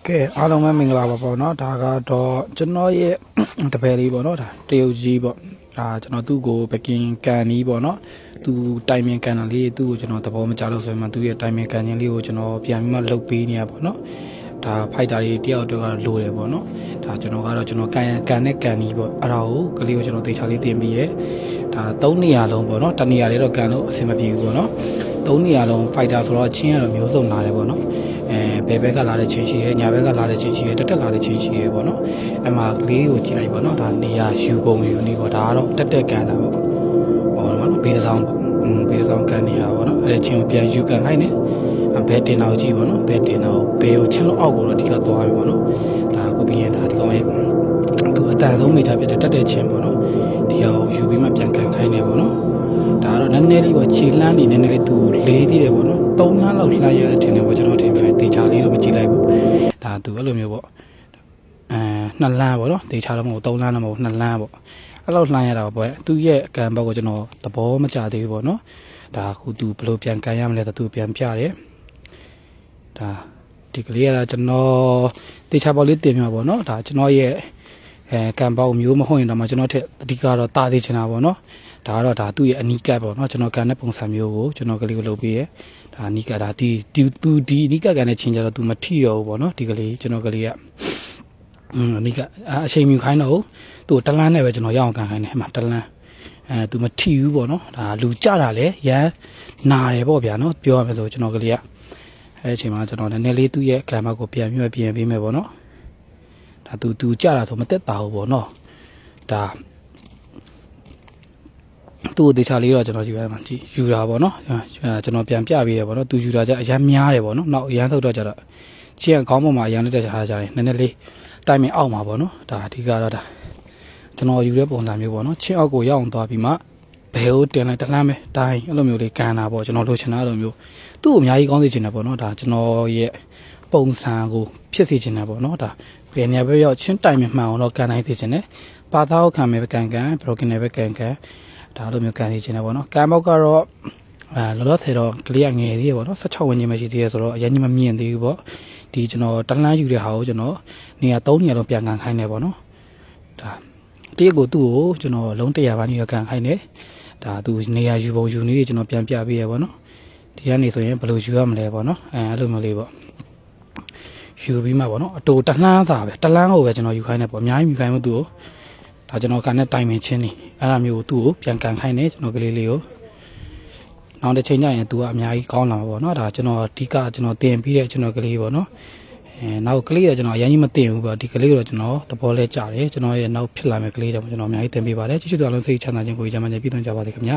ကဲအားလုံးပဲမင်္ဂလာပါပေါ့နော်ဒါကတော့ကျွန်တော်ရဲ့တပည့်လေးပေါ့နော်ဒါတရုတ်ကြီးပေါ့ဒါကျွန်တော်သူ့ကိုပကင်ကန်နီးပေါ့နော်သူတိုင်မင်ကန်တာလေးသူ့ကိုကျွန်တော်သဘောမကျလို့ဆိုရင်မှသူ့ရဲ့တိုင်မင်ကန်ခြင်းလေးကိုကျွန်တော်ပြန်ပြီးမှလှုပ်ပေးနေရပေါ့နော်ဒါဖိုက်တာလေးတယောက်တော့လိုတယ်ပေါ့နော်ဒါကျွန်တော်ကတော့ကျွန်တော်ကန်နဲ့ကန်နီးပေါ့အဲ့ဒါကိုကလေးကိုကျွန်တော်သေချာလေးတင်ပြီးရဲ့ဒါ3နေရာလုံးပေါ့နော်တနေရာလေးတော့ကန်လို့အဆင်မပြေဘူးပေါ့နော်3နေရာလုံးဖိုက်တာဆိုတော့ချင်းရတော့မျိုးစုံလာတယ်ပေါ့နော်ဘယ်ဘက်ကလာတဲ့ချင်းရှိရဲညာဘက်ကလာတဲ့ချင်းရှိရဲတက်လာတဲ့ချင်းရှိရဲပေါ့နော်အမှကလေးကိုကြည့်လိုက်ပေါ့နော်ဒါနေရာယူပုံယူနေပေါ့ဒါကတော့တက်ကန်တာပေါ့ဟောနော်ဘေးဆောင်ပေါ့ဘေးဆောင်ကန်နေရပေါ့နော်အဲ့ဒီချင်းကိုပြန်ယူကန်ခိုင်းနေဘယ်တင်တော့ကြည့်ပေါ့နော်ဘယ်တင်တော့ဘယ်ကိုချင်းလို့အောက်ကိုတော့ဒီကသွားပြီပေါ့နော်ဒါအခုပြီးရင်ဒါဒီကောင်ရဲ့သူအတန်ဆုံးမိသားဖြစ်တဲ့တက်တဲ့ချင်းပေါ့နော်ဒီအောင်ယူပြီးမှပြန်ကန်ခိုင်းနေပေါ့နော်ဒါကတော့နည်းနည်းလေးပေါ့ခြေလှမ်းနေနည်းနည်းလေးသူလေးသေးတယ်ပေါ့နော်3လမ်းလောက်လှမ်းရတဲ့ထင်တယ်ပေါ့ကျွန်တော်ထင်ပါတယ်တေချာလေးတော့မကြည့်လိုက်ဘူးဒါသူအဲ့လိုမျိုးပေါ့2လမ်းပေါ့နော်တေချာတော့မဟုတ်3လမ်းတော့မဟုတ်2လမ်းပေါ့အဲ့လောက်လှမ်းရတာပေါ့သူ့ရဲ့ကံဘက်ကိုကျွန်တော်သဘောမကျသေးဘူးပေါ့နော်ဒါအခုသူဘယ်လိုပြန်ကန်ရမလဲသူပြန်ပြတယ်ဒါဒီကလေးကတော့ကျွန်တော်တေချာပေါ့လေးတင်ပြပါပေါ့နော်ဒါကျွန်တော်ရဲ့ကံပေါက်မျိုးမဟုတ်ရင်တော့မှကျွန်တော်ထက်အဓိကတော့တာသေးချင်တာပေါ့နော်ဒါကတော့ဒါသူ့ရဲ့အနီးကပ်ပေါ့နော်ကျွန်တော်ကန်တဲ့ပုံစံမျိုးကိုကျွန်တော်ကလေးကိုလုပ်ပေးရဲဒါအနီးကပ်ဒါဒီအနီးကပ်ကန်တဲ့ချင်းကြတော့သူမထီတော့ဘူးပေါ့နော်ဒီကလေးကျွန်တော်ကလေးကအနီးကအချိန်မြူခိုင်းတော့သူ့တလန်းနဲ့ပဲကျွန်တော်ရအောင်ကန်ခိုင်းတယ်အမှတလန်းသူမထီဘူးပေါ့နော်ဒါလူကြတာလေရမ်းနာတယ်ပေါ့ဗျာနော်ပြောရမယ်ဆိုကျွန်တော်ကလေးကအဲ့ဒီအချိန်မှာကျွန်တော်နည်းနည်းလေးသူ့ရဲ့ကံဘက်ကိုပြန်ပေးမယ်ပေါ့နော်ဒါသူကြတာဆိုမတက်တာဘူးပေါ့နော်ဒါသူ့ဒေချာလေးတော့ကျွန်တော်ကြည့်ပါမယ်ကြည့်ယူတာပေါ့နော်ကျွန်တော်ပြန်ပြပေးရပေါ့နော်သူယူတာကြအရမ်းများတယ်ပေါ့နော်နောက်အရမ်းထုတ်တော့ကြတော့ချင်းခေါင်းပေါ်မှာအရမ်းလက်တက်ထားကြရင်နည်းနည်းလေးတိုင်မင်အောက်မှာပေါ့နော်ဒါအဓိကတော့ဒါကျွန်တော်ယူတဲ့ပုံစံမျိုးပေါ့နော်ချင်းအောက်ကိုရောက်အောင်သွားပြီးမှဘယ်ကိုတင်လိုက်တလှမ်းပဲတိုင်းအဲ့လိုမျိုးလေးကန်တာပေါ့ကျွန်တော်လိုချင်တာအဲ့လိုမျိုးသူ့ကိုအများကြီးကောင်းစေချင်တယ်ပေါ့နော်ဒါကျွန်တော်ရဲ့ပုံစံကိုဖြစ်စေချင်တယ်ပေါ့နော်ဒါဘယ်နေရာပဲရောက်ချင်းတိုင်မင်မှန်အောင်တော့ကန်နိုင်စေချင်တယ်ပါသားကိုခံမယ်ပဲကန်ဘရိုကင်နဲ့ပဲကန်ဒါလိုမျိုးကန်နေချင်တယ်ပေါ့နော်ကန်ပေါက်ကတော့လောလောဆယ်တော့ကလေးကငယ်သေးရပေါ့နော်16ဝန်းကျင်ပဲရှိသေးရဆိုတော့အရင်ကမမြင်သေးဘူးပေါ့ဒီကျွန်တော်တလန်းယူတဲ့ဟာကိုကျွန်တော်နေရာ3နေရာလုံးပြန်ကန်ခိုင်းနေပေါ့နော်ဒါတရက်ကိုသူ့ကိုကျွန်တော်လုံး100ပါးနေတော့ကန်ခိုင်းနေဒါသူနေရာယူပုံယူနေတယ်ကျွန်တော်ပြန်ပြပေးရပေါ့နော်ဒီကနေဆိုရင်ဘယ်လိုယူရမလဲပေါ့နော်အဲ့လိုမျိုးလေးပေါ့ယူပြီးမှပေါ့နော်အတူတလှမ်းစာပဲတလန်းကိုပဲကျွန်တော်ယူခိုင်းနေပေါ့အများကြီးယူခိုင်းလို့သူ့ကိုဒါကျွန်တော်ကန်နဲ့တိုင်ပင်ချင်းနေအဲ့ဒါမျိုးကိုသူ့ကိုပြန်ကန်ခိုင်းနေကျွန်တော်ကလေးလေးကိုနောက်တစ်ချိန်ကျရင်သူကအများကြီးကောင်းလာမှာပေါ့နော်ဒါကျွန်တော်အဓိကကျွန်တော်တင်ပြီးတဲ့ကျွန်တော်ကလေးပေါ့နော်နောက်ကလေးတော့ကျွန်တော်အရင်ကြီးမတင်ဘူးပေါ့ဒီကလေးကိုတော့ကျွန်တော်သဘောလဲကြတယ်ကျွန်တော်ရဲ့နောက်ဖြစ်လာမယ့်ကလေးကြောင့်ကျွန်တော်အများကြီးတင်ပေးပါတယ်ကျေးဇူးတော်လုံးစိတ်ချမ်းသာခြင်းကိုကြီးချမ်းသာခြင်းပြည့်စုံကြပါစေခင်ဗျာ